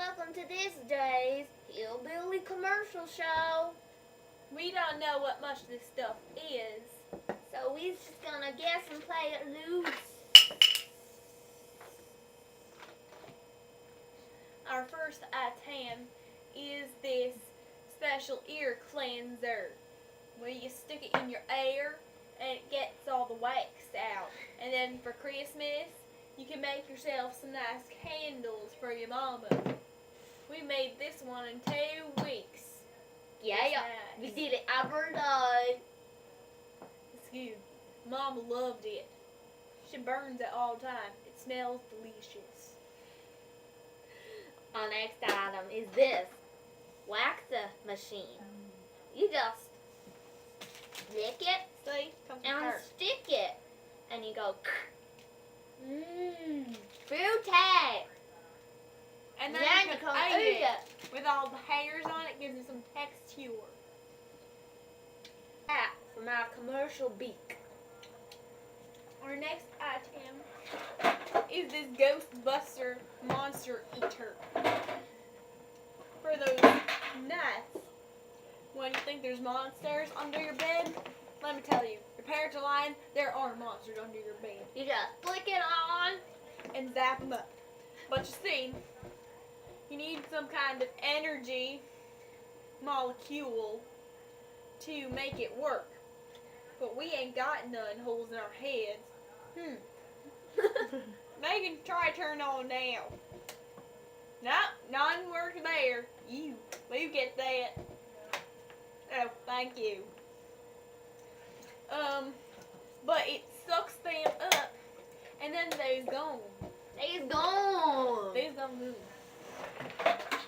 welcome to this day's Hillbilly commercial show. We don't know what much this stuff is. So we're just gonna guess and play it loose. Our first item is this special ear cleanser where you stick it in your ear and it gets all the wax out. And then for Christmas, you can make yourself some nice candles for your mama. We made this one in 2 weeks. Yeah, It's yeah. nice. We did it every day. It's good. Mama loved it. She burns it all the time. It smells delicious. Our next item is this waxer machine. You just lick it See? Comes with and her. stick it, and you go. Fruity. And Then then you you come can eat eat it. with all the hairs on it. Gives you some texture. That from our commercial beak. Our next item is this Ghostbuster Monster Eater. For those nights when you think there's monsters under your bed, let me tell you, your parents are lying. There are monsters under your bed. You just flick it on. And zap them up. But you see, you need some kind of energy molecule to make it work. But we ain't got none holes in our heads. Megan, try turn on now. Nope, none work there. You get that. Oh, thank you. But it sucks them up, and then they's gone. They's gone. They's gone move.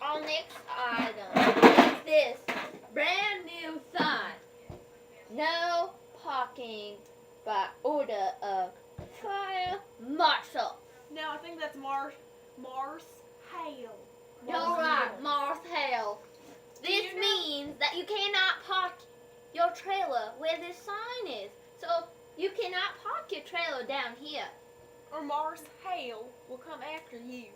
Our next item is this brand new sign. No parking by order of fire marshal. No, I think that's Mars Hale. You're right, Mars Hale. This You know- means that you cannot park your trailer where this sign is. So you cannot park your trailer down here. Or Mars Hale will come after you.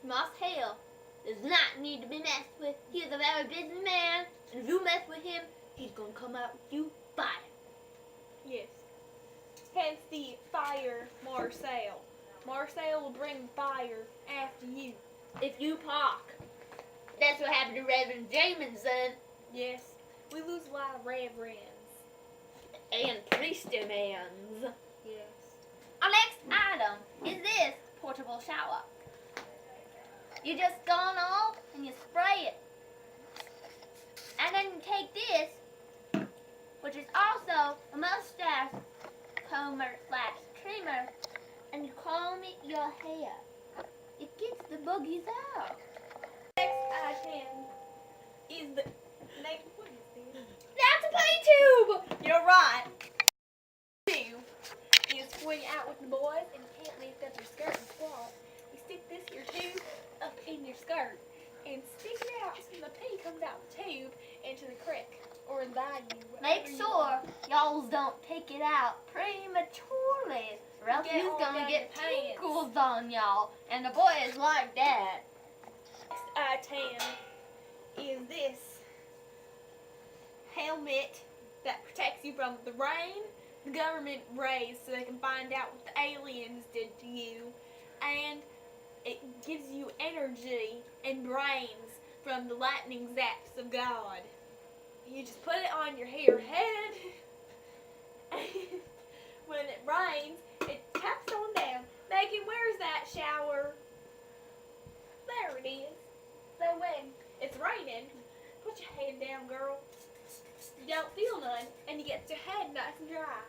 Mars Hale does not need to be messed with. He's a very busy man, and if you mess with him, he's gonna come out with you fire. Yes. Hence the fire Marcel. Marcel will bring fire after you. If you park. That's what happened to Reverend Jamison Yes. We lose a lot of reverends. and priestmans. Yes. Our next item is this portable shower. You just go on off and you spray it. And then you take this, which is also a mustache comber / trimmer, and you comb it your hair. It gets the boogies out. Next item is the what is this? That's a pay tube! You're right. Two is when you're out with the boys and you can't lift up your skirt and squat. You stick this here tube up in your skirt and stick it out so the pee comes out the tube into the creek or in the bayou. Make wherever you sure want. y'all don't take it out prematurely, or else Get he's all gonna down get your pants. tinkles on y'all, and the boys like that. Next item is this helmet that protects you from the rain, the government rays, so they can find out what the aliens did to you, and it gives you energy and brains from the lightning zaps of God. You just put it on your head, and when it rains, it taps on down. Megan, where's that shower? There it is. So when it's raining, put your head down, girl. You don't feel none, and you get your head nice and dry.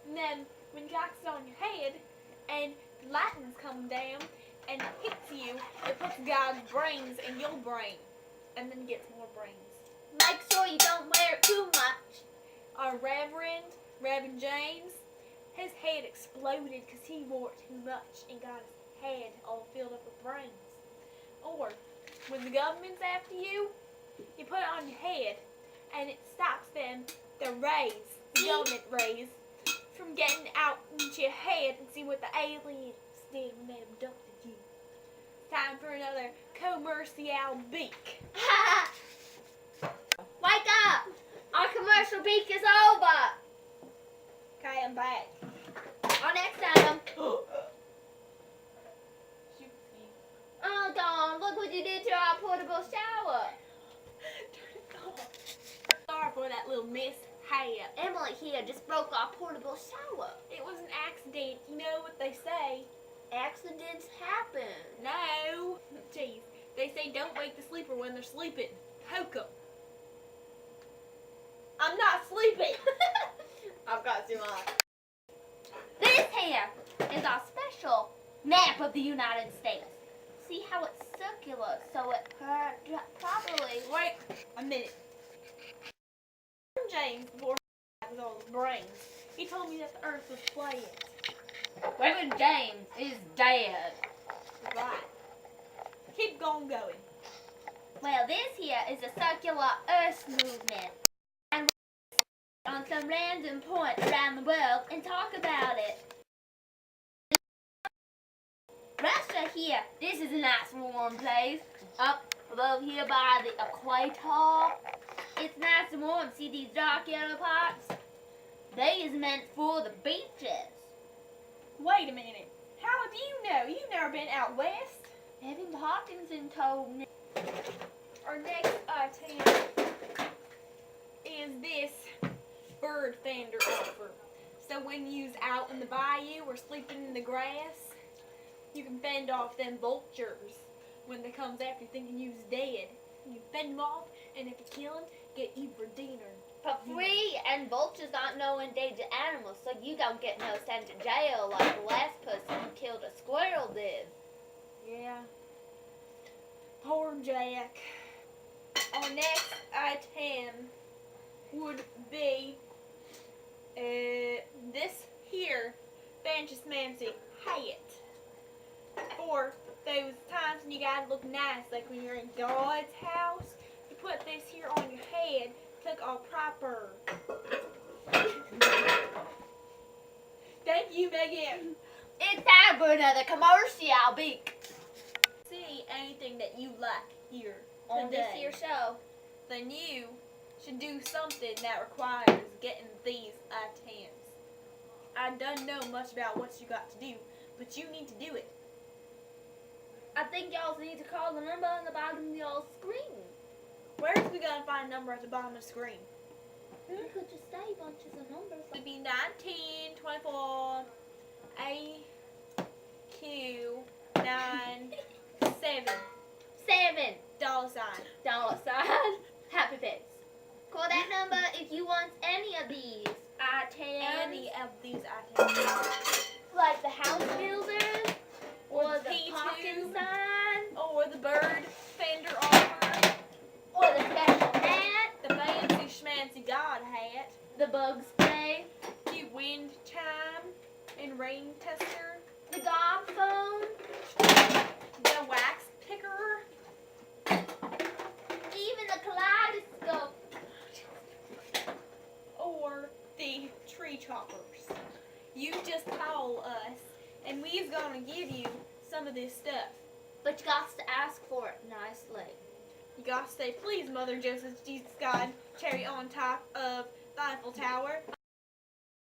And then when you got it on your head, and lightning's coming down and hits you, it puts God's brains in your brain, and then gets more brains. Make sure you don't wear it too much. Our Reverend James, his head exploded because he wore it too much and got his head all filled up with brains. Or when the government's after you, you put it on your head and it stops the rays, the government rays, from getting out into your head and see what the aliens did when they abducted you. Time for another commercial beak. Wake up! Our commercial beak is over. Okay, I'm back. Our next item. Oh, Dawn, look what you did to our portable shower. Turn it off. Sorry for that little mishap. Emily here just broke our portable shower. It was an accident. You know what they say. Accidents happen. No. Jeez. They say don't wake the sleeper when they're sleeping. Poke 'em. I'm not sleeping. I've got too much. This here is our special map of the United States. See how it's circular, so it properly. Wait a minute. James, before he was all his brains, he told me that the Earth was flat. Reverend James is dead. Right. Keep going. Well, this here is a circular Earth movement. And we're on some random point around the world and talk about it. Russia here, this is a nice warm place. Up above here by the equator. It's nice and warm. See these dark yellow parts? They is meant for the beaches. Wait a minute. How do you know? You've never been out west? Evan Parkinson told me. Our next item is this bird fender offer. So when you's out in the bayou or sleeping in the grass, you can fend off them vultures when they comes after thinking you's dead. You fend them off, and if you kill them, get you for dinner. For free, and vultures aren't no endangered animals, so you don't get no sent to jail like the last person who killed a squirrel did. Yeah. Poor Jack. Our next item would be this here fancy smancy hat. For those times when you gotta look nice, like when you're in God's house, you put this here on your head, look all proper. Thank you, Megan. It's time for another commercial beak. See anything that you like here On this today, here show. then you should do something that requires getting these items. I don't know much about what you got to do, but you need to do it. I think y'all need to call the number on the bottom of y'all's screen. Where's we gonna find a number at the bottom of the screen? You could just say bunches of numbers. It'd be 19, 24, A, Q, 9, 7, $7. $sign. Happy face. Call that number if you want any of these items. Any of these items. Like the house builders, or the P2, parking sign, or the bird fender offer, or the special hat, the fancy schmancy god hat, the bug spray, the wind chime and rain tester, the gob phone, the wax picker, even the kaleidoscope. or the tree choppers. You just call us, and we's gonna give you some of this stuff. But you got to ask for it nicely. You gotta say, please, Mother Joseph, Jesus God, cherry on top of the Eiffel Tower.